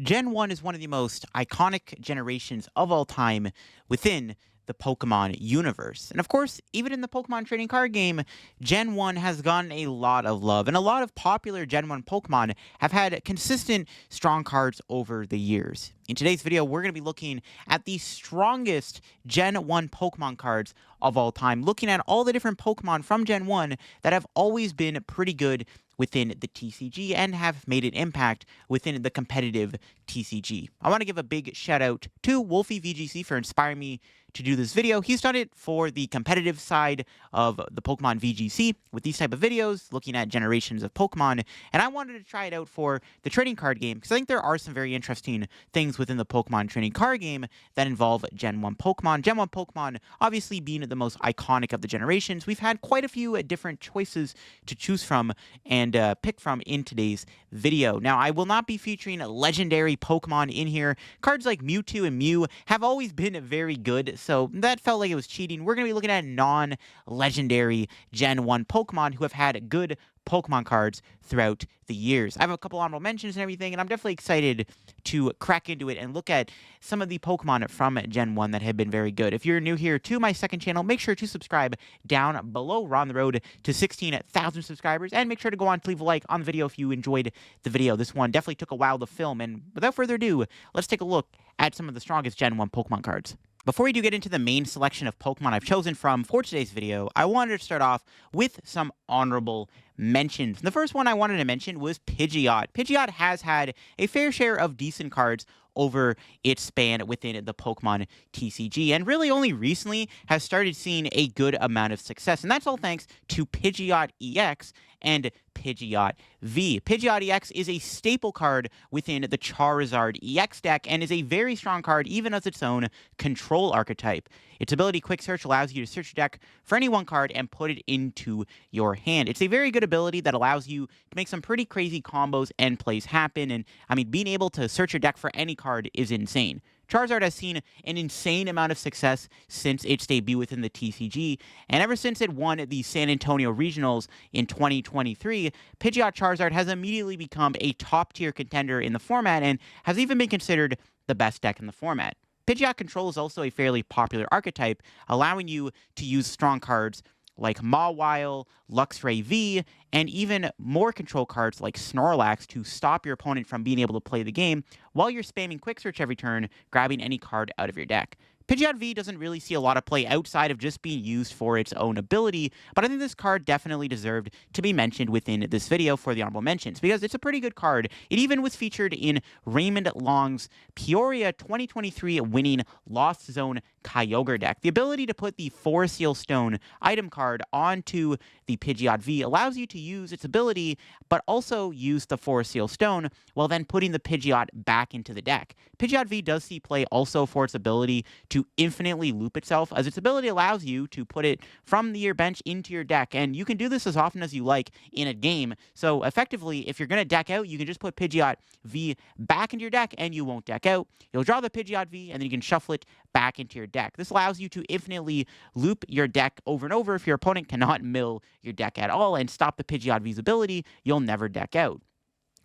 Gen 1 is one of the most iconic generations of all time within the Pokemon universe. And of course, even in the Pokemon trading card game, Gen 1 has gotten a lot of love, and a lot of popular Gen 1 Pokemon have had consistent, strong cards over the years. In today's video, we're going to be looking at the strongest Gen 1 Pokemon cards of all time, looking at all the different Pokemon from Gen 1 that have always been pretty good within the TCG and have made an impact within the competitive TCG. I want to give a big shout out to Wolfie VGC for inspiring me to do this video. He's done it for the competitive side of the Pokemon VGC with these type of videos, looking at generations of Pokemon, and I wanted to try it out for the trading card game because I think there are some very interesting things within the Pokemon trading card game that involve Gen 1 Pokemon. Gen 1 Pokemon obviously being the most iconic of the generations. We've had quite a few different choices to choose from and pick from in today's video. Now, I will not be featuring legendary Pokemon in here. Cards like Mewtwo and Mew have always been very good, so that felt like it was cheating. We're going to be looking at non-legendary Gen 1 Pokemon who have had good Pokemon cards throughout the years. I have a couple honorable mentions and everything, and I'm definitely excited to crack into it and look at some of the Pokemon from Gen 1 that have been very good. If you're new here to my second channel, make sure to subscribe down below. We're on the road to 16,000 subscribers, and make sure to go on to leave a like on the video if you enjoyed the video. This one definitely took a while to film, and without further ado, let's take a look at some of the strongest Gen 1 Pokemon cards. Before we do get into the main selection of Pokemon I've chosen from for today's video, I wanted to start off with some honorable mentions. The first one I wanted to mention was Pidgeot. Pidgeot has had a fair share of decent cards over its span within the Pokemon TCG, and really only recently has started seeing a good amount of success, and that's all thanks to Pidgeot EX and Pidgeot V. Pidgeot EX is a staple card within the Charizard EX deck and is a very strong card even as its own control archetype. Its ability Quick Search allows you to search your deck for any one card and put it into your hand. It's a very good ability that allows you to make some pretty crazy combos and plays happen, and I mean, being able to search your deck for any card is insane. Charizard has seen an insane amount of success since its debut within the TCG, and ever since it won the San Antonio Regionals in 2023, Pidgeot Charizard has immediately become a top-tier contender in the format and has even been considered the best deck in the format. Pidgeot Control is also a fairly popular archetype, allowing you to use strong cards like Mawile, Luxray V, and even more control cards like Snorlax to stop your opponent from being able to play the game while you're spamming Quick Search every turn, grabbing any card out of your deck. Pidgeot V doesn't really see a lot of play outside of just being used for its own ability, but I think this card definitely deserved to be mentioned within this video for the honorable mentions, because it's a pretty good card. It even was featured in Raymond Long's Peoria 2023 winning Lost Zone Kyogre deck. The ability to put the Forest Seal Stone item card onto the Pidgeot V allows you to use its ability, but also use the Forest Seal Stone while then putting the Pidgeot back into the deck. Pidgeot V does see play also for its ability to infinitely loop itself, as its ability allows you to put it from your bench into your deck, and you can do this as often as you like in a game. So effectively, if you're going to deck out, you can just put Pidgeot V back into your deck and you won't deck out. You'll draw the Pidgeot V and then you can shuffle it back into your deck. This allows you to infinitely loop your deck over and over. If your opponent cannot mill your deck at all and stop the Pidgeot V's ability, you'll never deck out.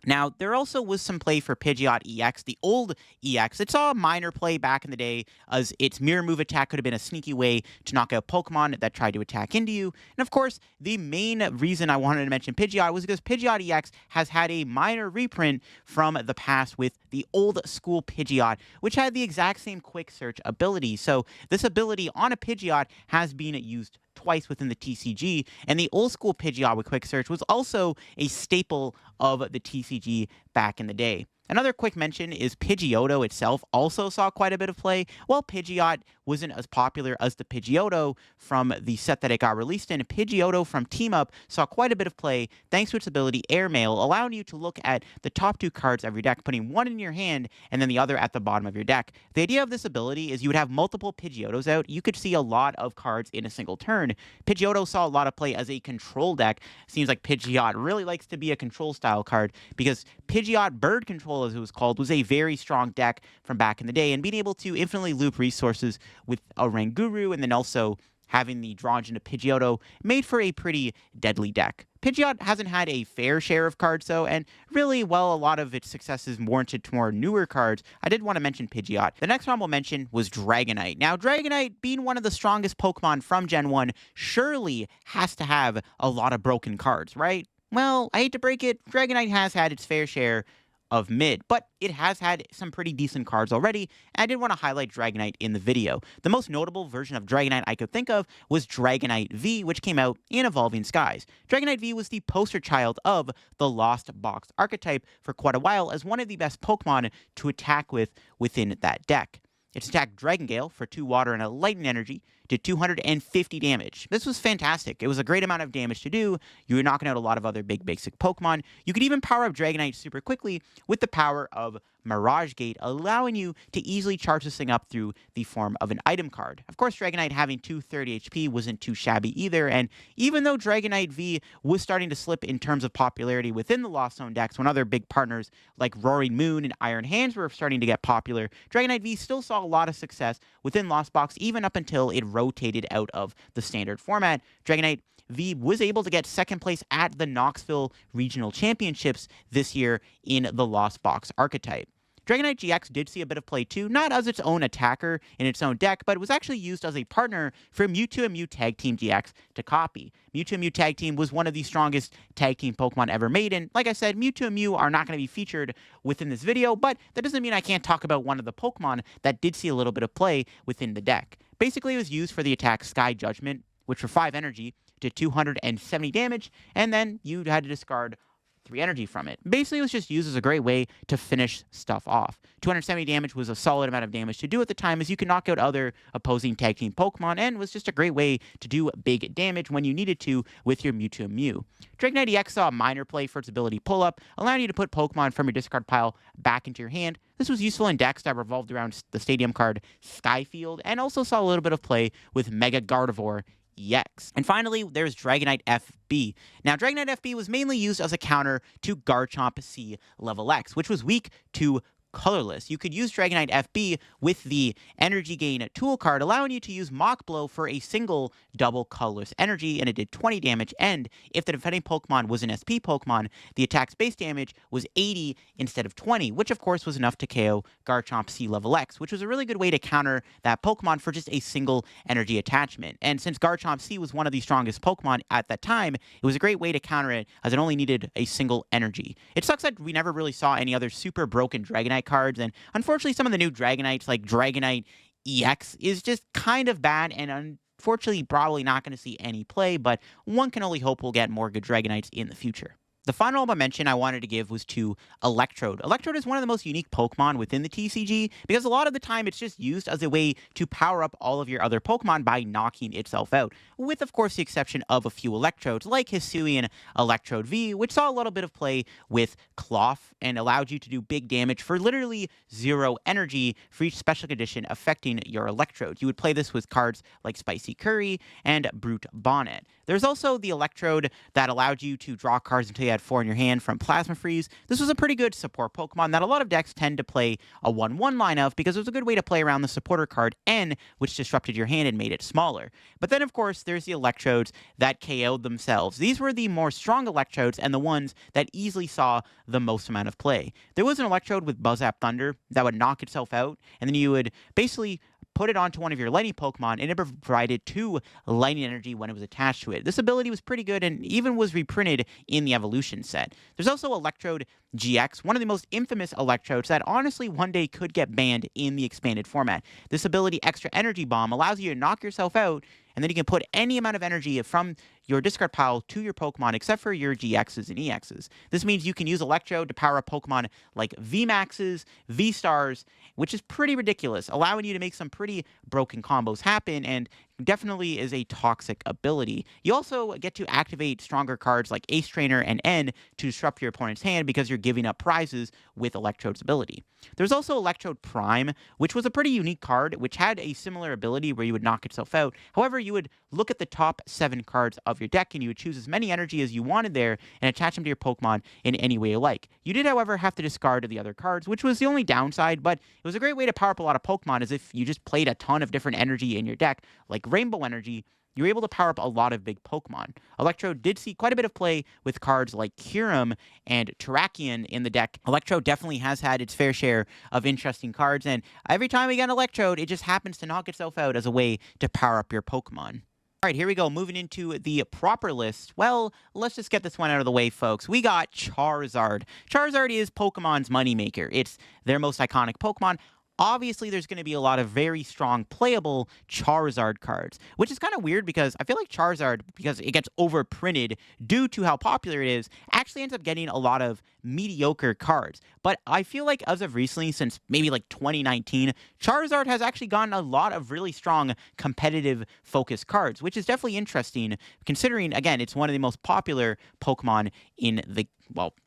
Now, there also was some play for Pidgeot EX, the old EX. It saw a minor play back in the day, as its Mirror Move attack could have been a sneaky way to knock out Pokemon that tried to attack into you. And of course, the main reason I wanted to mention Pidgeot was because Pidgeot EX has had a minor reprint from the past with the old school Pidgeot, which had the exact same Quick Search ability. So this ability on a Pidgeot has been used twice within the TCG, and the old school Pidgeot with Quick Search was also a staple of the TCG back in the day. Another quick mention is Pidgeotto itself also saw quite a bit of play. While Pidgeot wasn't as popular as the Pidgeotto from the set that it got released in, Pidgeotto from Team Up saw quite a bit of play thanks to its ability Airmail, allowing you to look at the top two cards of your deck, putting one in your hand and then the other at the bottom of your deck. The idea of this ability is you would have multiple Pidgeottos out. You could see a lot of cards in a single turn. Pidgeotto saw a lot of play as a control deck. Seems like Pidgeot really likes to be a control style card because Pidgeot Bird Control, as it was called, was a very strong deck from back in the day, and being able to infinitely loop resources with a Ranguru and then also having the drawn into Pidgeotto made for a pretty deadly deck. Pidgeot hasn't had a fair share of cards, though, and really, while a lot of its success is warranted to more newer cards, I did want to mention Pidgeot. The next one we'll mention was Dragonite. Now, Dragonite, being one of the strongest Pokemon from Gen 1, surely has to have a lot of broken cards, right? Well, I hate to break it, Dragonite has had its fair share of mid, but it has had some pretty decent cards already, and I did want to highlight Dragonite in the video. The most notable version of Dragonite I could think of was Dragonite V, which came out in Evolving Skies. Dragonite V was the poster child of the Lost Box archetype for quite a while as one of the best Pokemon to attack with within that deck. Its attack Dragon Gale for 2 water and a lightning energy did 250 damage. This was fantastic. It was a great amount of damage to do. You were knocking out a lot of other big basic Pokemon. You could even power up Dragonite super quickly with the power of Mirage Gate, allowing you to easily charge this thing up through the form of an item card. Of course, Dragonite having 230 HP wasn't too shabby either, and even though Dragonite V was starting to slip in terms of popularity within the Lost Zone decks when other big partners like Roaring Moon and Iron Hands were starting to get popular, Dragonite V still saw a lot of success within Lost Box even up until it rotated out of the standard format. Dragonite V was able to get second place at the Knoxville Regional Championships this year in the Lost Box archetype. Dragonite GX did see a bit of play too, not as its own attacker in its own deck, but it was actually used as a partner for Mewtwo and Mew Tag Team GX to copy. Mewtwo and Mew Tag Team was one of the strongest tag team Pokemon ever made, and like I said, Mewtwo and Mew are not going to be featured within this video, but that doesn't mean I can't talk about one of the Pokemon that did see a little bit of play within the deck. Basically, it was used for the attack Sky Judgment, which for 5 energy did 270 damage, and then you had to discard 3 energy from it. Basically, it was just used as a great way to finish stuff off. 270 damage was a solid amount of damage to do at the time, as you could knock out other opposing tag team Pokemon, and was just a great way to do big damage when you needed to with your Mewtwo and Mew. Dragonite EX saw a minor play for its ability pull-up, allowing you to put Pokemon from your discard pile back into your hand. This was useful in decks that revolved around the stadium card Skyfield, and also saw a little bit of play with Mega Gardevoir EX. And finally, there's Dragonite FB. Now, Dragonite FB was mainly used as a counter to Garchomp C Level X, which was weak to Colorless. You could use Dragonite FB with the Energy Gain tool card, allowing you to use Mock Blow for a single double colorless energy, and it did 20 damage, and if the defending Pokemon was an SP Pokemon, the attack's base damage was 80 instead of 20, which of course was enough to KO Garchomp C Level X, which was a really good way to counter that Pokemon for just a single energy attachment. And since Garchomp C was one of the strongest Pokemon at that time, it was a great way to counter it, as it only needed a single energy. It sucks that we never really saw any other super broken Dragonite cards, and unfortunately some of the new Dragonites like Dragonite EX is just kind of bad, and unfortunately probably not going to see any play, but one can only hope we'll get more good Dragonites in the future. The final mention I wanted to give was to Electrode. Electrode is one of the most unique Pokemon within the TCG because a lot of the time it's just used as a way to power up all of your other Pokemon by knocking itself out, with of course the exception of a few Electrodes like Hisuian Electrode V, which saw a little bit of play with Cloth and allowed you to do big damage for literally 0 energy for each special condition affecting your Electrode. You would play this with cards like Spicy Curry and Brute Bonnet. There's also the Electrode that allowed you to draw cards until you had 4 in your hand from Plasma Freeze. This was a pretty good support Pokemon that a lot of decks tend to play a 1-1 line of because it was a good way to play around the supporter card N, which disrupted your hand and made it smaller. But then, of course, there's the Electrodes that KO'd themselves. These were the more strong Electrodes and the ones that easily saw the most amount of play. There was an Electrode with Buzzap Thunder that would knock itself out, and then you would basically put it onto one of your lightning Pokemon, and it provided 2 lightning energy when it was attached to it. This ability was pretty good and even was reprinted in the evolution set. There's also Electrode GX, one of the most infamous Electrodes that honestly one day could get banned in the expanded format. This ability, Extra Energy Bomb, allows you to knock yourself out, and then you can put any amount of energy from your discard pile to your Pokemon except for your GXs and EXs. This means you can use Electrode to power up Pokemon like VMAXs, V-Stars, which is pretty ridiculous, allowing you to make some pretty broken combos happen, and definitely is a toxic ability. You also get to activate stronger cards like Ace Trainer and N to disrupt your opponent's hand because you're giving up prizes with Electrode's ability. There's also Electrode Prime, which was a pretty unique card, which had a similar ability where you would knock itself out. However, you would look at the top 7 cards of your deck and you would choose as many energy as you wanted there and attach them to your Pokemon in any way you like. You did, however, have to discard the other cards, which was the only downside, but it was a great way to power up a lot of Pokemon as if you just played a ton of different energy in your deck, like Rainbow Energy, you were able to power up a lot of big Pokemon. Electrode did see quite a bit of play with cards like Kyurem and Terrakion in the deck. Electrode definitely has had its fair share of interesting cards, and every time we get an Electrode, it just happens to knock itself out as a way to power up your Pokemon. All right, here we go. Moving into the proper list. Well, let's just get this one out of the way, folks. We got Charizard. Charizard is Pokemon's moneymaker. It's their most iconic Pokemon. Obviously, there's going to be a lot of very strong playable Charizard cards, which is kind of weird because I feel like Charizard, because it gets overprinted due to how popular it is, actually ends up getting a lot of mediocre cards. But I feel like as of recently, since maybe like 2019, Charizard has actually gotten a lot of really strong competitive focused cards, which is definitely interesting considering, again, it's one of the most popular Pokemon in the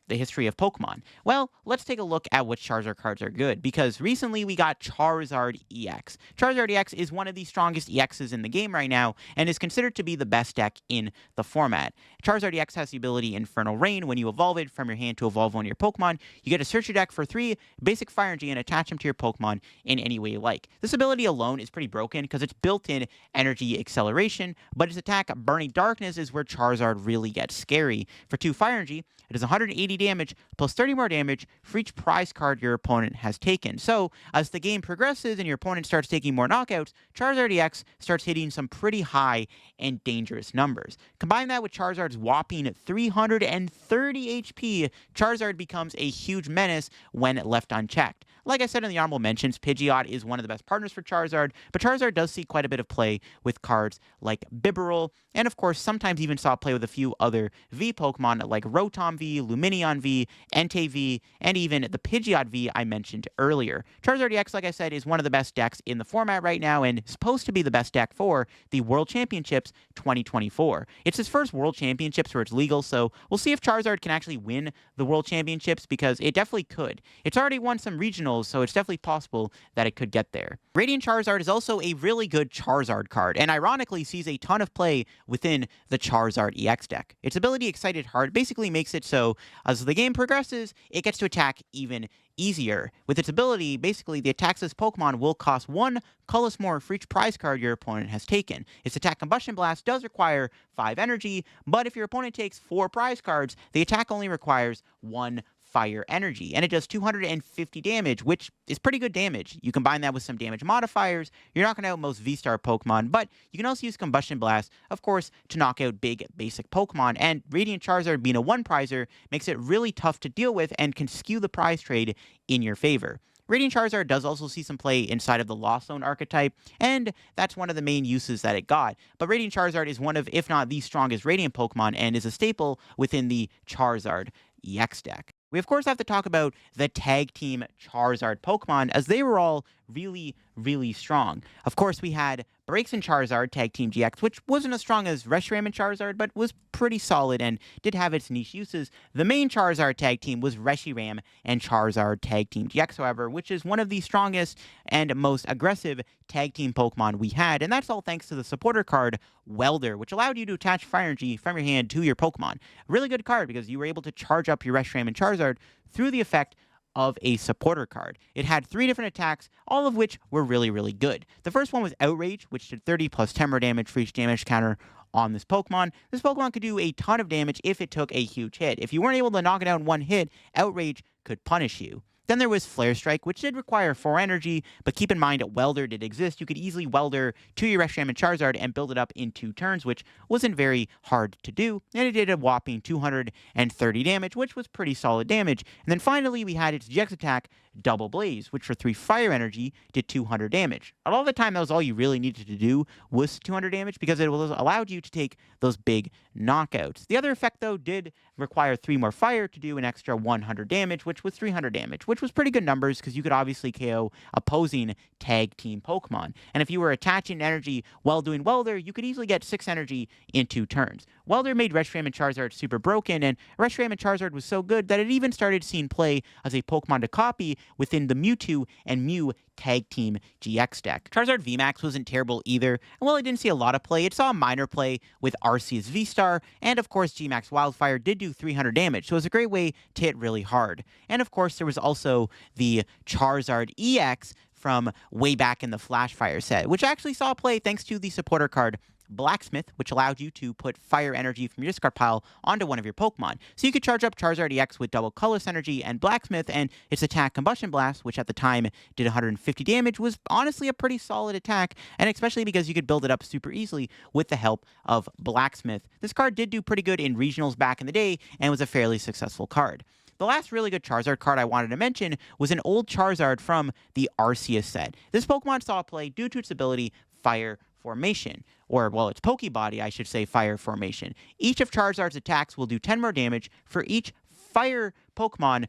history of Pokemon. Well, let's take a look at what Charizard cards are good, because recently we got Charizard EX. Charizard EX is one of the strongest EXs in the game right now, and is considered to be the best deck in the format. Charizard EX has the ability Infernal Rain. When you evolve it from your hand to evolve one of your Pokemon, you get to search your deck for 3 basic Fire Energy and attach them to your Pokemon in any way you like. This ability alone is pretty broken because it's built-in energy acceleration, but its attack, Burning Darkness, is where Charizard really gets scary. For 2 Fire Energy, it is 180 damage plus 30 more damage for each prize card your opponent has taken. So, as the game progresses and your opponent starts taking more knockouts, Charizard EX starts hitting some pretty high and dangerous numbers. Combine that with Charizard's whopping 330 HP, Charizard becomes a huge menace when left unchecked. Like I said in the honorable mentions, Pidgeot is one of the best partners for Charizard, but Charizard does see quite a bit of play with cards like Bibarel, and of course sometimes even saw play with a few other V Pokemon like Rotom V, Lumineon V, Entei V, and even the Pidgeot V I mentioned earlier. Charizard EX, like I said, is one of the best decks in the format right now, and supposed to be the best deck for the World Championships 2024. It's his first World Championships where it's legal, so we'll see if Charizard can actually win the World Championships, because it definitely could. It's already won some regionals, so it's definitely possible that it could get there. Radiant Charizard is also a really good Charizard card, and ironically sees a ton of play within the Charizard EX deck. Its ability Excited Heart basically makes it so as the game progresses, it gets to attack even easier. With its ability, basically the attacks this Pokemon will cost 1 colorless more for each prize card your opponent has taken. Its attack Combustion Blast does require 5 energy, but if your opponent takes 4 prize cards, the attack only requires 1 Fire Energy, and it does 250 damage, which is pretty good damage. You combine that with some damage modifiers, you're knocking out most V-Star Pokemon, but you can also use Combustion Blast, of course, to knock out big basic Pokemon, and Radiant Charizard being a 1-prizer makes it really tough to deal with and can skew the prize trade in your favor. Radiant Charizard does also see some play inside of the Lost Zone archetype, and that's one of the main uses that it got. But Radiant Charizard is one of, if not the strongest Radiant Pokemon, and is a staple within the Charizard EX deck. We of course have to talk about the tag team Charizard Pokemon, as they were all really, really strong. Of course, we had Breaks and Charizard Tag Team GX, which wasn't as strong as Reshiram and Charizard, but was pretty solid and did have its niche uses. The main Charizard tag team was Reshiram and Charizard Tag Team GX, however, which is one of the strongest and most aggressive tag team Pokemon we had, and that's all thanks to the supporter card Welder, which allowed you to attach Fire Energy from your hand to your Pokemon. Really good card because you were able to charge up your Reshiram and Charizard through the effect of a supporter card. It had 3 different attacks, all of which were really, really good. The first one was Outrage, which did 30 plus 10 more damage for each damage counter on this Pokemon. This Pokemon could do a ton of damage if it took a huge hit. If you weren't able to knock it out in one hit, Outrage could punish you. Then there was Flare Strike, which did require 4 energy, but keep in mind Welder did exist. You could easily Welder to your Reshiram and Charizard and build it up in 2 turns, which wasn't very hard to do, and it did a whopping 230 damage, which was pretty solid damage. And then finally, we had its GX attack, Double Blaze, which for 3 Fire Energy did 200 damage. A lot of the time, that was all you really needed to do was 200 damage, because it allowed you to take those big knockouts. The other effect, though, did require 3 more Fire to do an extra 100 damage, which was 300 damage, which was pretty good numbers because you could obviously KO opposing tag team Pokemon. And if you were attaching energy while doing Welder, you could easily get 6 energy in 2 turns. Welder made Reshiram and Charizard super broken, and Reshiram and Charizard was so good that it even started seeing play as a Pokemon to copy within the Mewtwo and Mew Tag Team GX deck. Charizard VMAX wasn't terrible either, and while it didn't see a lot of play, it saw minor play with Arceus V-Star, and of course GMAX Wildfire did do 300 damage, so it was a great way to hit really hard. And of course there was also the Charizard EX from way back in the Flash Fire set, which actually saw play thanks to the supporter card Blacksmith, which allowed you to put fire energy from your discard pile onto one of your Pokemon. So you could charge up Charizard EX with double Colorless Energy and Blacksmith, and its attack Combustion Blast, which at the time did 150 damage, was honestly a pretty solid attack, and especially because you could build it up super easily with the help of Blacksmith. This card did do pretty good in regionals back in the day, and was a fairly successful card. The last really good Charizard card I wanted to mention was an old Charizard from the Arceus set. This Pokemon saw play due to its ability Fire Formation, or, well, its Pokebody, I should say, Fire Formation. Each of Charizard's attacks will do 10 more damage for each Fire Pokemon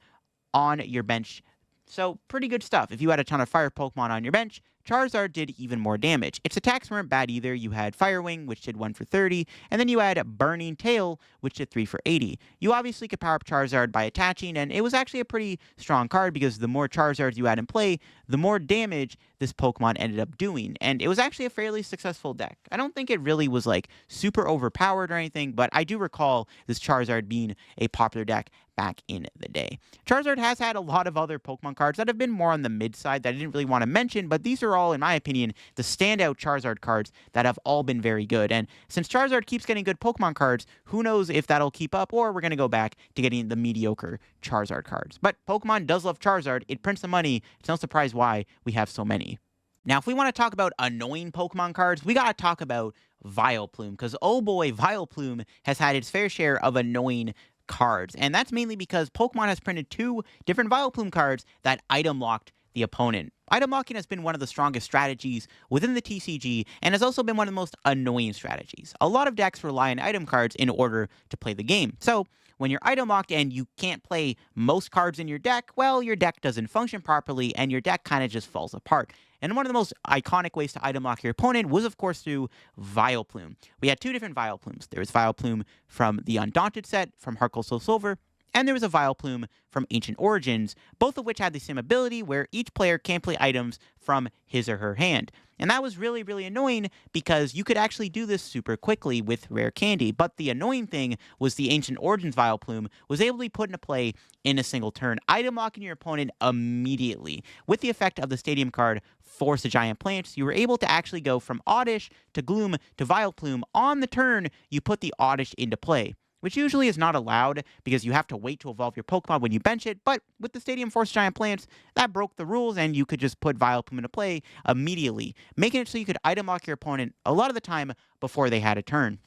on your bench. So, pretty good stuff. If you had a ton of Fire Pokemon on your bench, Charizard did even more damage. Its attacks weren't bad either. You had Fire Wing, which did 1 for 30, and then you had Burning Tail, which did 3 for 80. You obviously could power up Charizard by attaching, and it was actually a pretty strong card because the more Charizards you had in play, the more damage this Pokemon ended up doing, and it was actually a fairly successful deck. I don't think it really was, like, super overpowered or anything, but I do recall this Charizard being a popular deck back in the day. Charizard has had a lot of other Pokemon cards that have been more on the mid side that I didn't really want to mention, but these are all, in my opinion, the standout Charizard cards that have all been very good. And since Charizard keeps getting good Pokemon cards, who knows if that'll keep up, or we're going to go back to getting the mediocre Charizard cards. But Pokemon does love Charizard. It prints the money. It's no surprise why we have so many. Now, if we want to talk about annoying Pokemon cards, we got to talk about Vileplume, because oh boy, Vileplume has had its fair share of annoying cards, and that's mainly because Pokemon has printed 2 different Vileplume cards that item locked the opponent. Item locking has been one of the strongest strategies within the TCG, and has also been one of the most annoying strategies. A lot of decks rely on item cards in order to play the game. So when you're item locked and you can't play most cards in your deck, well, your deck doesn't function properly, and your deck kind of just falls apart. And one of the most iconic ways to item lock your opponent was, of course, through Vileplume. We had 2 different Vileplumes. There was Vileplume from the Undaunted set, from Heart Gold Soul Silver, and there was a Vileplume from Ancient Origins, both of which had the same ability where each player can play items from his or her hand. And that was really, really annoying because you could actually do this super quickly with Rare Candy. But the annoying thing was the Ancient Origins Vileplume was able to be put into play in a single turn, item locking your opponent immediately. With the effect of the Stadium card, Force the Giant Plants, you were able to actually go from Oddish to Gloom to Vileplume. On the turn, you put the Oddish into play, which usually is not allowed because you have to wait to evolve your Pokemon when you bench it, but with the Stadium Force Giant Plants, that broke the rules, and you could just put Vileplume into play immediately, making it so you could item lock your opponent a lot of the time before they had a turn.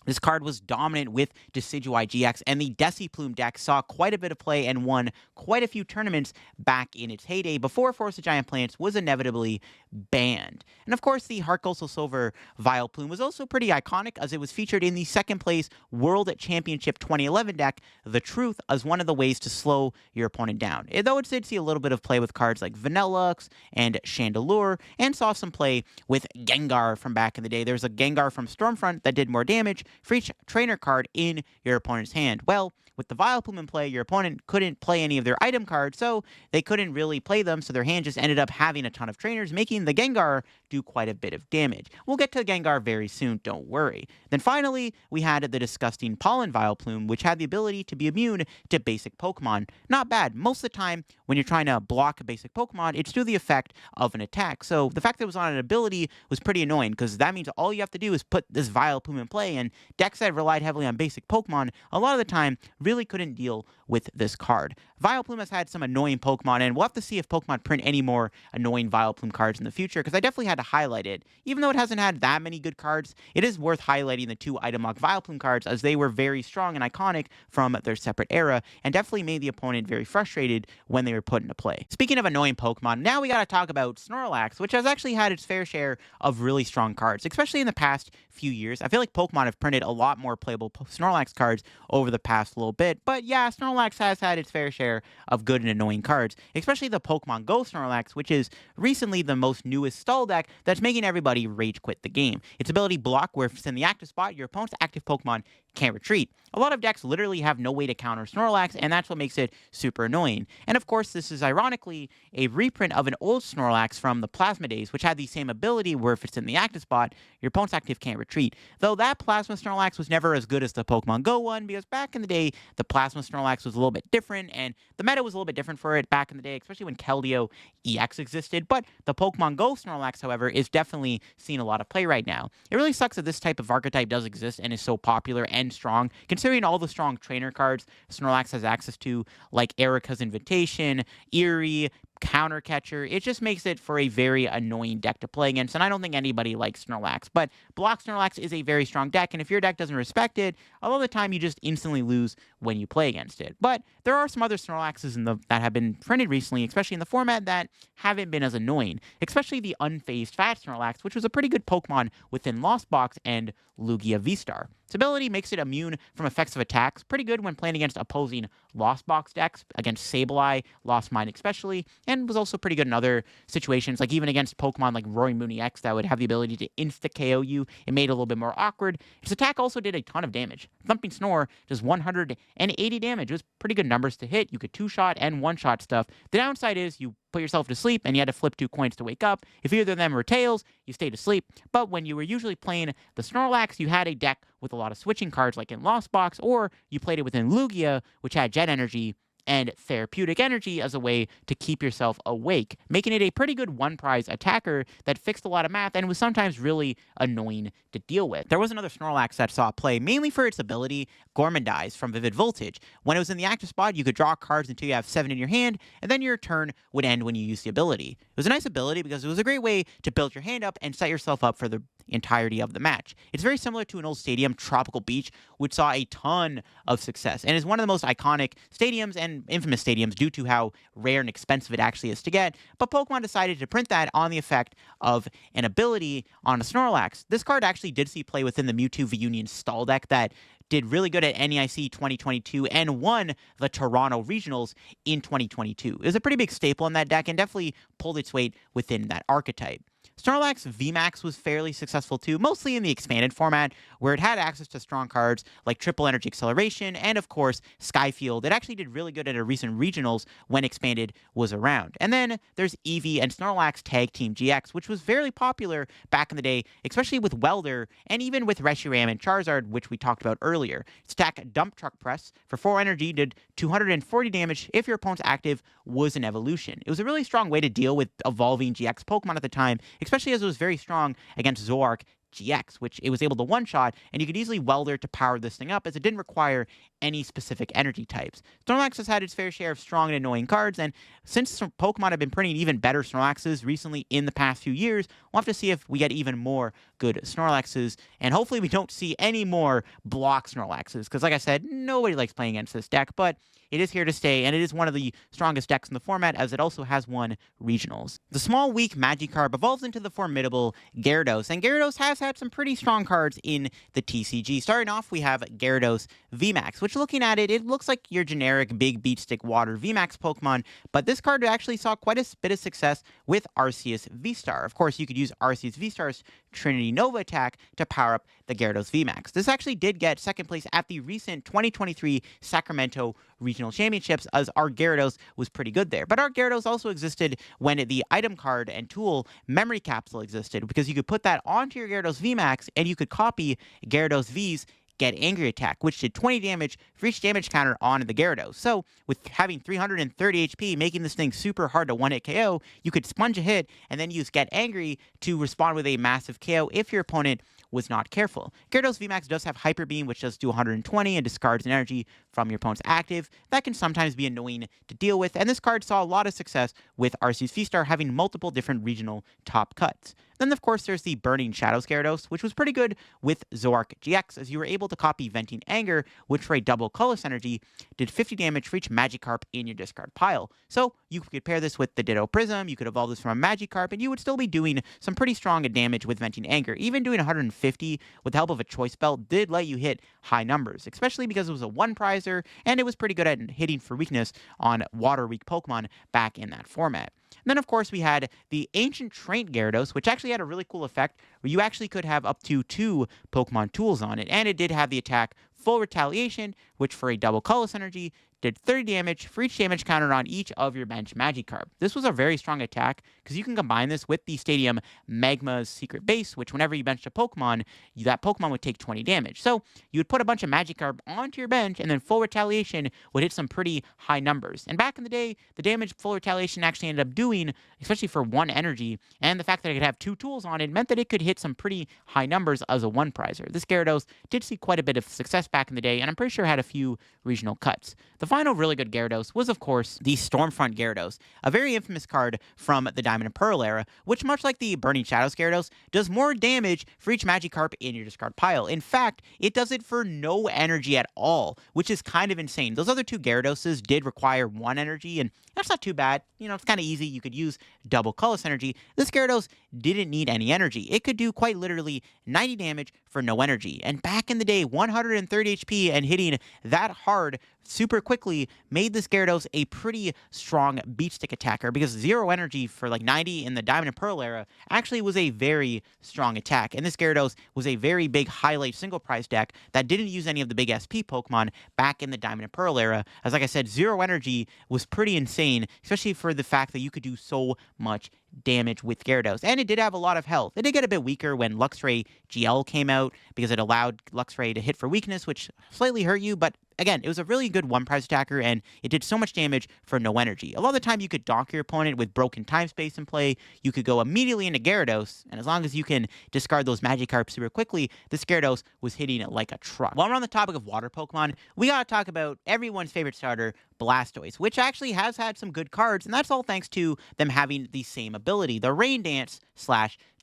This card was dominant with Decidueye GX, and the Deciplume deck saw quite a bit of play and won quite a few tournaments back in its heyday before Force of Giant Plants was inevitably banned. And of course, the Heart Gold Soul Silver Vileplume was also pretty iconic, as it was featured in the second place World Championship 2011 deck, The Truth, as one of the ways to slow your opponent down. Though it did see a little bit of play with cards like Vanillux and Chandelure, and saw some play with Gengar from back in the day. There's a Gengar from Stormfront that did more damage for each trainer card in your opponent's hand. Well, with the Vileplume in play, your opponent couldn't play any of their item cards, so they couldn't really play them, so their hand just ended up having a ton of trainers, making the Gengar do quite a bit of damage. We'll get to Gengar very soon, don't worry. Then finally, we had the disgusting Pollen Vileplume, which had the ability to be immune to basic Pokemon. Not bad. Most of the time, when you're trying to block a basic Pokemon, it's through the effect of an attack. So the fact that it was on an ability was pretty annoying, because that means all you have to do is put this Vileplume in play, and decks that relied heavily on basic Pokemon, a lot of the time, really couldn't deal with this card. Vileplume has had some annoying Pokemon, and we'll have to see if Pokemon print any more annoying Vileplume cards in the future, because I definitely had to highlight it. Even though it hasn't had that many good cards, it is worth highlighting the 2 item lock Vileplume cards, as they were very strong and iconic from their separate era, and definitely made the opponent very frustrated when they were put into play. Speaking of annoying Pokemon, now we gotta talk about Snorlax, which has actually had its fair share of really strong cards, especially in the past few years. I feel like Pokemon have printed a lot more playable Snorlax cards over the past little bit, but yeah, Snorlax has had its fair share of good and annoying cards, especially the Pokemon Go Snorlax, which is recently the most newest stall deck that's making everybody rage quit the game. Its ability Block, where if it's in the active spot, your opponent's active Pokemon can't retreat. A lot of decks literally have no way to counter Snorlax, and that's what makes it super annoying. And of course, this is ironically a reprint of an old Snorlax from the Plasma days, which had the same ability where if it's in the active spot, your opponent's active can't retreat. Though that Plasma Snorlax was never as good as the Pokemon Go one, because back in the day, the Plasma Snorlax was a little bit different, and the meta was a little bit different for it back in the day, especially when Keldeo EX existed. But the Pokemon Go Snorlax, however, is definitely seeing a lot of play right now. It really sucks that this type of archetype does exist and is so popular and strong, considering all the strong trainer cards Snorlax has access to, like Erica's Invitation, Eerie, Counter Catcher. It just makes it for a very annoying deck to play against, and I don't think anybody likes Snorlax. But Block Snorlax is a very strong deck, and if your deck doesn't respect it, a lot of the time you just instantly lose when you play against it. But there are some other Snorlaxes that have been printed recently, especially in the format, that haven't been as annoying, especially the Unfazed Fat Snorlax, which was a pretty good Pokemon within Lost Box and Lugia V-Star. Its ability makes it immune from effects of attacks, pretty good when playing against opposing Lost Box decks, against Sableye, Lost Mine especially, and was also pretty good in other situations, like even against Pokemon like Roaring Moon EX that would have the ability to insta-KO you. It made it a little bit more awkward. Its attack also did a ton of damage. Thumping Snore does 180 damage. It was pretty good numbers to hit. You could two-shot and one-shot stuff. The downside is you put yourself to sleep and you had to flip 2 coins to wake up. If either of them were tails, you stayed asleep. But when you were usually playing the Snorlax, you had a deck with a lot of switching cards like in Lost Box, or you played it within Lugia, which had Jet Energy and Therapeutic Energy as a way to keep yourself awake, making it a pretty good one-prize attacker that fixed a lot of math and was sometimes really annoying to deal with. There was another Snorlax that saw play, mainly for its ability, Gourmandize from Vivid Voltage. When it was in the active spot, you could draw cards until you have 7 in your hand, and then your turn would end when you use the ability. It was a nice ability because it was a great way to build your hand up and set yourself up for the entirety of the match. It's very similar to an old stadium, Tropical Beach, which saw a ton of success and is one of the most iconic stadiums and infamous stadiums due to how rare and expensive it actually is to get. But Pokemon decided to print that on the effect of an ability on a Snorlax. This card actually did see play within the Mewtwo V-Union stall deck that did really good at NEIC 2022 and won the Toronto Regionals in 2022. It was a pretty big staple in that deck and definitely pulled its weight within that archetype. Snorlax VMAX was fairly successful too, mostly in the expanded format, where it had access to strong cards like Triple Energy Acceleration and, of course, Skyfield. It actually did really good at a recent regionals when expanded was around. And then there's Eevee and Snorlax Tag Team GX, which was very popular back in the day, especially with Welder and even with Reshiram and Charizard, which we talked about earlier. Stack Dump Truck Press for 4 energy did 240 damage if your opponent's active was an evolution. It was a really strong way to deal with evolving GX Pokemon at the time, especially as it was very strong against Zoroark GX, which it was able to one-shot, and you could easily welder to power this thing up as it didn't require any specific energy types. Snorlax has had its fair share of strong and annoying cards, and since Pokemon have been printing even better Snorlaxes recently in the past few years, we'll have to see if we get even more good Snorlaxes, and hopefully we don't see any more block Snorlaxes, because like I said, nobody likes playing against this deck, but it is here to stay, and it is one of the strongest decks in the format, as it also has won regionals. The small, weak Magikarp evolves into the formidable Gyarados, and Gyarados has had some pretty strong cards in the TCG. Starting off, we have Gyarados VMAX, which looking at it, it looks like your generic big beach stick water VMAX Pokemon, but this card actually saw quite a bit of success with Arceus V-Star. Of course, you could use Arceus V-Star's Trinity Nova attack to power up the Gyarados VMAX. This actually did get second place at the recent 2023 Sacramento Regional Championships, as our Gyarados was pretty good there. But our Gyarados also existed when the item card and tool Memory Capsule existed, because you could put that onto your Gyarados VMAX and you could copy Gyarados V's Get Angry attack, which did 20 damage for each damage counter on the Gyarados. So, with having 330 HP, making this thing super hard to one-hit KO, you could sponge a hit and then use Get Angry to respond with a massive KO if your opponent was not careful. Gyarados VMAX does have Hyper Beam, which does do 120 and discards an energy from your opponent's active. That can sometimes be annoying to deal with, and this card saw a lot of success with Arceus V-Star having multiple different regional top cuts. Then, of course, there's the Burning Shadows Gyarados, which was pretty good with Zoroark GX, as you were able to copy Venting Anger, which for a double colorless energy did 50 damage for each Magikarp in your discard pile. So you could pair this with the Ditto Prism, you could evolve this from a Magikarp, and you would still be doing some pretty strong damage with Venting Anger. Even doing 150 with the help of a Choice Belt did let you hit high numbers, especially because it was a one-prizer, and it was pretty good at hitting for weakness on water-weak Pokemon back in that format. And then, of course, we had the Ancient Trait Gyarados, which actually had a really cool effect where you actually could have up to 2 Pokemon tools on it. And it did have the attack Full Retaliation, which for a double colorless energy did 30 damage for each damage counter on each of your bench Magikarp. This was a very strong attack because you can combine this with the Stadium Magma's Secret Base, which whenever you benched a Pokemon, that Pokemon would take 20 damage. So you would put a bunch of Magikarp onto your bench, and then Full Retaliation would hit some pretty high numbers. And back in the day, the damage Full Retaliation actually ended up doing, especially for one energy, and the fact that it could have two tools on it meant that it could hit some pretty high numbers as a one prizer. This Gyarados did see quite a bit of success back in the day, and I'm pretty sure had a few regional cuts. The final really good Gyarados was, of course, the Stormfront Gyarados, a very infamous card from the Diamond and Pearl era, which, much like the Burning Shadows Gyarados, does more damage for each Magikarp in your discard pile. In fact, it does it for no energy at all, which is kind of insane. Those other two Gyaradoses did require one energy, and that's not too bad. You know, it's kind of easy. You could use double colorless energy. This Gyarados didn't need any energy. It could do quite literally 90 damage for no energy. And back in the day, 130 HP and hitting that hard super quickly made this Gyarados a pretty strong beat stick attacker, because 0 energy for like 90 in the Diamond and Pearl era actually was a very strong attack. And this Gyarados was a very big highlight single prize deck that didn't use any of the big SP Pokemon back in the Diamond and Pearl era. As like I said, 0 energy was pretty insane, especially for the fact that you could do so much damage with Gyarados. And it did have a lot of health. It did get a bit weaker when Luxray GL came out because it allowed Luxray to hit for weakness, which slightly hurt you, but again, it was a really good one-prize attacker, and it did so much damage for no energy. A lot of the time, you could donk your opponent with broken time space in play. You could go immediately into Gyarados, and as long as you can discard those Magikarp super quickly, this Gyarados was hitting it like a truck. While we're on the topic of water Pokemon, we gotta talk about everyone's favorite starter, Blastoise, which actually has had some good cards, and that's all thanks to them having the same ability, the Rain Dance /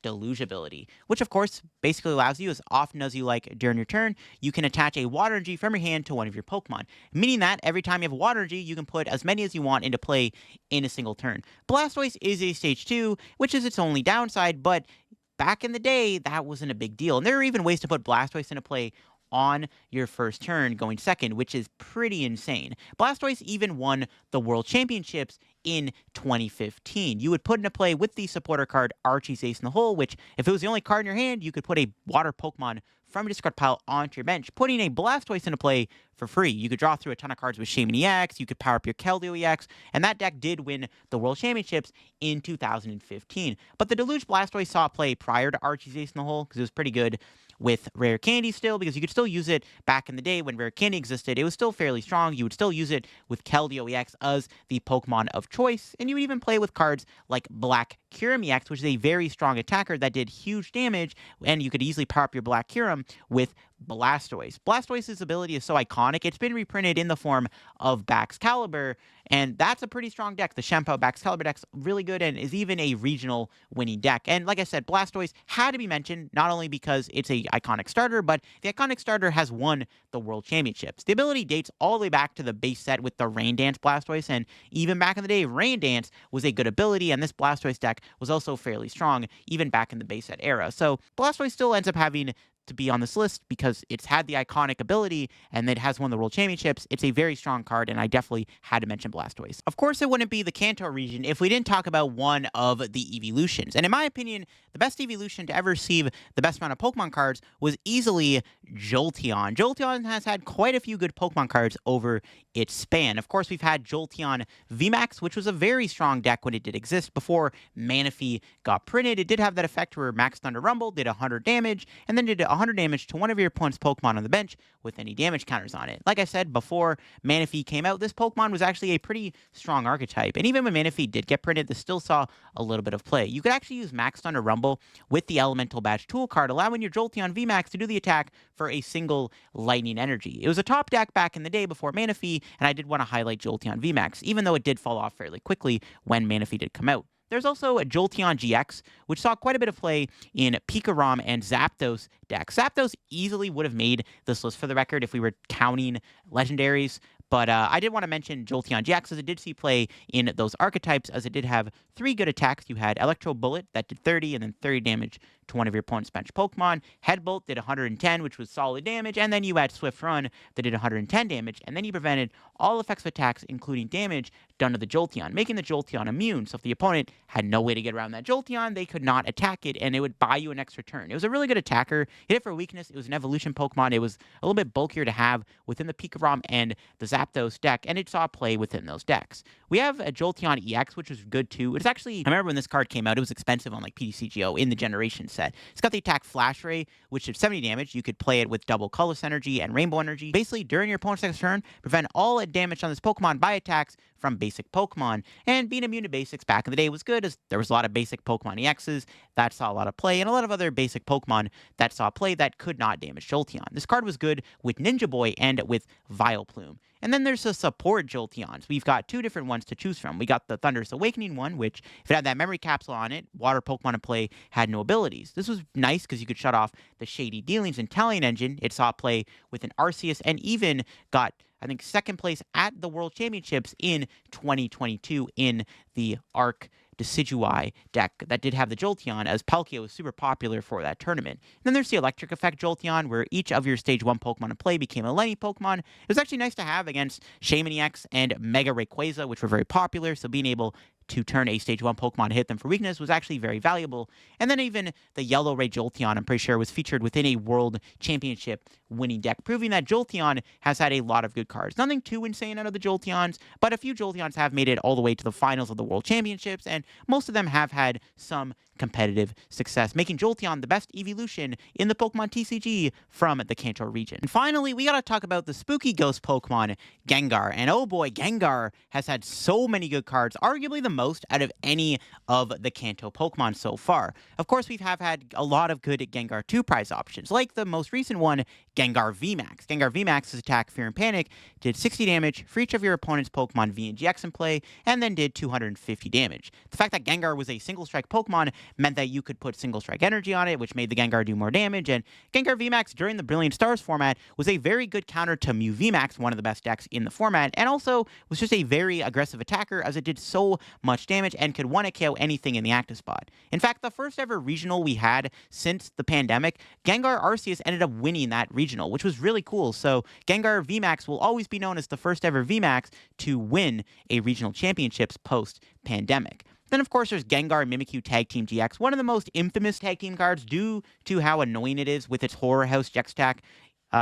Deluge ability, which of course basically allows you, as often as you like during your turn, you can attach a water energy from your hand to one of your Pokemon, meaning that every time you have a water energy, you can put as many as you want into play in a single turn. Blastoise is a stage 2, which is its only downside, but back in the day, that wasn't a big deal. And there are even ways to put Blastoise into play on your first turn going second, which is pretty insane. Blastoise even won the World Championships in 2015. You would put into play with the supporter card Archie's Ace in the Hole, which, if it was the only card in your hand, you could put a water Pokemon from your discard pile onto your bench, putting a Blastoise into play for free. You could draw through a ton of cards with Shaymin EX, you could power up your Keldeo EX, and that deck did win the World Championships in 2015. But the Deluge Blastoise saw play prior to Archie's Ace in the Hole, because it was pretty good with Rare Candy still, because you could still use it back in the day when Rare Candy existed. It was still fairly strong. You would still use it with Keldeo EX as the Pokemon of choice, and you would even play with cards like Black Kyurem EX, which is a very strong attacker that did huge damage, and you could easily power up your Black Kyurem with Blastoise. Blastoise's ability is so iconic, it's been reprinted in the form of Baxcalibur, and that's a pretty strong deck. The Shenpao Baxcalibur deck's really good and is even a regional winning deck. And like I said, Blastoise had to be mentioned, not only because it's a iconic starter, but the iconic starter has won the World Championships. The ability dates all the way back to the base set with the Rain Dance Blastoise, and even back in the day, Rain Dance was a good ability, and this Blastoise deck was also fairly strong, even back in the base set era. So Blastoise still ends up having to be on this list because it's had the iconic ability and it has won the World Championships. It's a very strong card, and I definitely had to mention Blastoise. Of course, it wouldn't be the Kanto region if we didn't talk about one of the evolutions. And in my opinion, the best evolution to ever receive the best amount of Pokemon cards was easily Jolteon. Jolteon has had quite a few good Pokemon cards over its span. Of course, we've had Jolteon VMAX, which was a very strong deck when it did exist before Manaphy got printed. It did have that effect where Max Thunder Rumble did 100 damage, and then did 100 damage to one of your opponent's Pokemon on the bench with any damage counters on it. Like I said, before Manaphy came out, this Pokemon was actually a pretty strong archetype. And even when Manaphy did get printed, this still saw a little bit of play. You could actually use Max Thunder Rumble with the Elemental Badge Tool card, allowing your Jolteon VMAX to do the attack for a single Lightning Energy. It was a top deck back in the day before Manaphy, and I did want to highlight Jolteon VMAX, even though it did fall off fairly quickly when Manaphy did come out. There's also a Jolteon GX, which saw quite a bit of play in Pikarom and Zapdos decks. Zapdos easily would have made this list for the record if we were counting legendaries, but I did want to mention Jolteon GX, as it did see play in those archetypes, as it did have 3 good attacks. You had Electro Bullet that did 30 and then 30 damage to one of your opponent's bench Pokemon. Headbolt did 110, which was solid damage, and then you had Swift Run that did 110 damage, and then you prevented all effects of attacks, including damage, done to the Jolteon, making the Jolteon immune. So if the opponent had no way to get around that Jolteon, they could not attack it, and it would buy you an extra turn. It was a really good attacker. Hit it for weakness. It was an evolution Pokemon. It was a little bit bulkier to have within the Pikarom and the Zapdos deck, and it saw play within those decks. We have a Jolteon EX, which was good too. It's actually, I remember when this card came out, it was expensive on like PTCGO in the Generation set. It's got the attack Flash Ray, which did 70 damage. You could play it with double Colorless Energy and Rainbow Energy. Basically, during your opponent's next turn, prevent all damage on this Pokemon by attacks from basic Pokemon. And being immune to basics back in the day was good, as there was a lot of basic Pokemon EXs that saw a lot of play, and a lot of other basic Pokemon that saw play that could not damage Jolteon. This card was good with Ninja Boy and with Vileplume. And then there's the support Jolteons. We've got two different ones to choose from. We got the Thunderous Awakening one, which, if it had that memory capsule on it, water Pokemon in play had no abilities. This was nice because you could shut off the Shady Dealings and Talent Engine. It saw play with an Arceus and even got, I think, second place at the World Championships in 2022 in the Arc Decidueye deck that did have the Jolteon, as Palkia was super popular for that tournament. And then there's the Electric Effect Jolteon, where each of your Stage 1 Pokemon in play became a Lenny Pokemon. It was actually nice to have against Shaymin EX and Mega Rayquaza, which were very popular, so being able to turn a Stage 1 Pokemon and hit them for weakness was actually very valuable. And then even the Yellow Ray Jolteon, I'm pretty sure, was featured within a World Championship winning deck, proving that Jolteon has had a lot of good cards. Nothing too insane out of the Jolteons, but a few Jolteons have made it all the way to the finals of the World Championships, and most of them have had some competitive success, making Jolteon the best evolution in the Pokemon TCG from the Kanto region. And finally, we gotta talk about the spooky ghost Pokemon, Gengar. And oh boy, Gengar has had so many good cards, arguably the most out of any of the Kanto Pokemon so far. Of course, we have had a lot of good Gengar 2 prize options, like the most recent one, Gengar VMAX. Gengar VMAX's attack, Fear and Panic, did 60 damage for each of your opponent's Pokemon V and GX in play, and then did 250 damage. The fact that Gengar was a single strike Pokemon meant that you could put single strike energy on it, which made the Gengar do more damage, and Gengar VMAX during the Brilliant Stars format was a very good counter to Mew VMAX, one of the best decks in the format, and also was just a very aggressive attacker, as it did so much damage and could one-hit KO anything in the active spot. In fact, the first ever regional we had since the pandemic, Gengar Arceus ended up winning that regional, which was really cool. So Gengar VMAX will always be known as the first ever VMAX to win a regional championships post-pandemic. Then, of course, there's Gengar Mimikyu Tag Team GX, one of the most infamous tag team cards due to how annoying it is with its Horror House GX stack.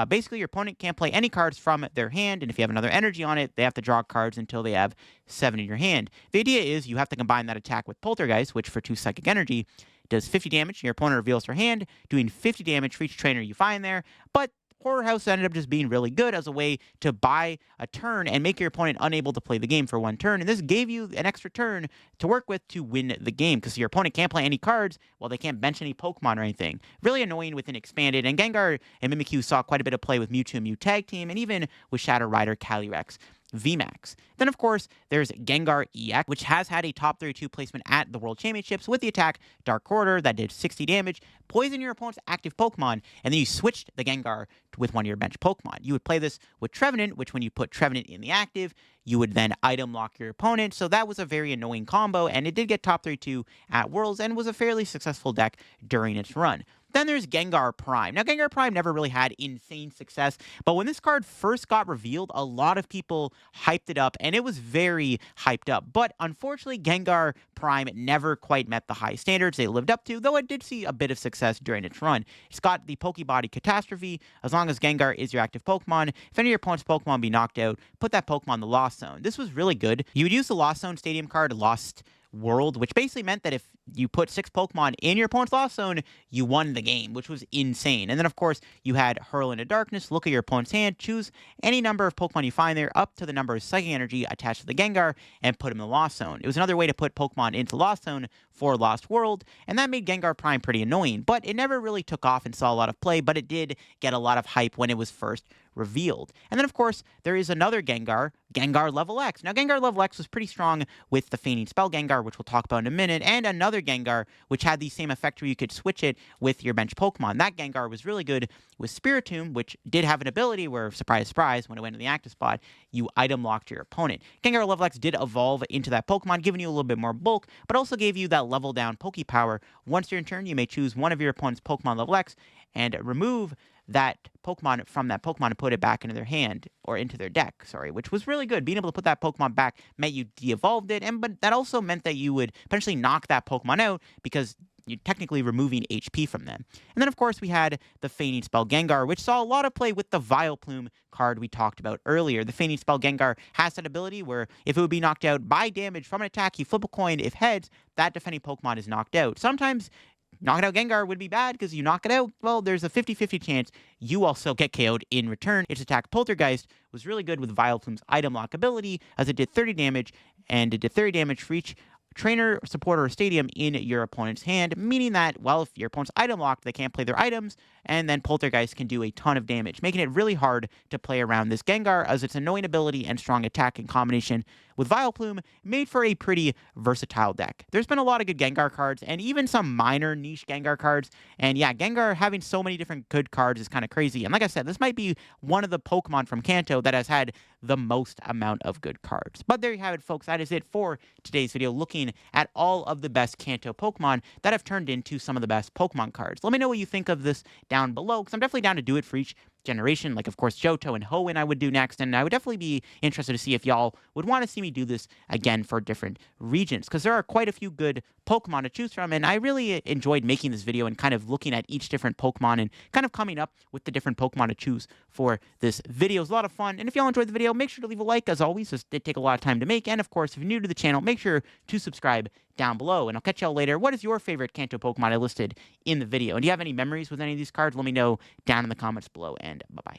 Basically, your opponent can't play any cards from their hand, and if you have another energy on it, they have to draw cards until they have 7 in your hand. The idea is you have to combine that attack with Poltergeist, which for 2 psychic energy does 50 damage, and your opponent reveals their hand, doing 50 damage for each trainer you find there, but Horror House ended up just being really good as a way to buy a turn and make your opponent unable to play the game for 1 turn. And this gave you an extra turn to work with to win the game, because your opponent can't play any cards while they can't bench any Pokemon or anything. Really annoying within Expanded, and Gengar and Mimikyu saw quite a bit of play with Mewtwo and Mew Tag Team, and even with Shadow Rider Calyrex VMAX. Then, of course, there's Gengar EX, which has had a top 32 placement at the World Championships with the attack Dark Quarter that did 60 damage, poison your opponent's active Pokemon, and then you switched the Gengar with one of your bench Pokemon. You would play this with Trevenant, which when you put Trevenant in the active, you would then item lock your opponent, so that was a very annoying combo, and it did get top 32 at Worlds and was a fairly successful deck during its run. Then there's Gengar Prime. Now, Gengar Prime never really had insane success, but when this card first got revealed, a lot of people hyped it up, and it was very hyped up. But unfortunately, Gengar Prime never quite met the high standards they lived up to, though it did see a bit of success during its run. It's got the Pokebody Catastrophe. As long as Gengar is your active Pokemon, if any of your opponent's Pokemon be knocked out, put that Pokemon in the Lost Zone. This was really good. You would use the Lost Zone Stadium card, Lost World, which basically meant that if you put 6 Pokemon in your opponent's Lost Zone, you won the game, which was insane. And then, of course, you had Hurl into Darkness, look at your opponent's hand, choose any number of Pokemon you find there up to the number of Psychic Energy attached to the Gengar, and put him in the Lost Zone. It was another way to put Pokemon into Lost Zone for Lost World, and that made Gengar Prime pretty annoying. But it never really took off and saw a lot of play, but it did get a lot of hype when it was first revealed. And then, of course, there is another Gengar, Gengar Level X. Now, Gengar Level X was pretty strong with the Feigning Spell Gengar, which we'll talk about in a minute, and another Gengar, which had the same effect where you could switch it with your bench Pokemon. That Gengar was really good with Spiritomb, which did have an ability where, surprise, surprise, when it went in the active spot, you item locked your opponent. Gengar Level X did evolve into that Pokemon, giving you a little bit more bulk, but also gave you that level down Poke Power. Once you're in turn, you may choose one of your opponent's Pokemon Level X and remove that Pokemon from that Pokemon and put it back into their hand, or into their deck, sorry, which was really good. Being able to put that Pokemon back meant you de-evolved it, but that also meant that you would potentially knock that Pokemon out because you're technically removing HP from them. And then, of course, we had the Feigning Spell Gengar, which saw a lot of play with the Vileplume card we talked about earlier. The Feigning Spell Gengar has that ability where if it would be knocked out by damage from an attack, you flip a coin. If heads, that defending Pokemon is knocked out. Sometimes knocking out Gengar would be bad because you knock it out, well, there's a 50-50 chance you also get KO'd in return. Its attack Poltergeist was really good with Vileplume's item lock ability, as it did 30 damage, and it did 30 damage for each trainer, supporter, or stadium in your opponent's hand, meaning that, well, if your opponent's item locked, they can't play their items, and then Poltergeist can do a ton of damage, making it really hard to play around this Gengar, as its annoying ability and strong attack in combination with Vileplume made for a pretty versatile deck. There's been a lot of good Gengar cards, and even some minor niche Gengar cards, and yeah, Gengar having so many different good cards is kind of crazy, and like I said, this might be one of the Pokemon from Kanto that has had the most amount of good cards. But there you have it, folks. That is it for today's video, looking at all of the best Kanto Pokemon that have turned into some of the best Pokemon cards. Let me know what you think of this down below, because I'm definitely down to do it for each generation. Like, of course, Johto and Hoenn I would do next, and I would definitely be interested to see if y'all would want to see me do this again for different regions, because there are quite a few good Pokemon to choose from, and I really enjoyed making this video and kind of looking at each different Pokemon and kind of coming up with the different Pokemon to choose for this video. It was a lot of fun, and if y'all enjoyed the video, make sure to leave a like. As always, this did take a lot of time to make, and of course, if you're new to the channel, make sure to subscribe down below, and I'll catch y'all later. What is your favorite Kanto Pokemon I listed in the video? And do you have any memories with any of these cards? Let me know down in the comments below, and bye-bye.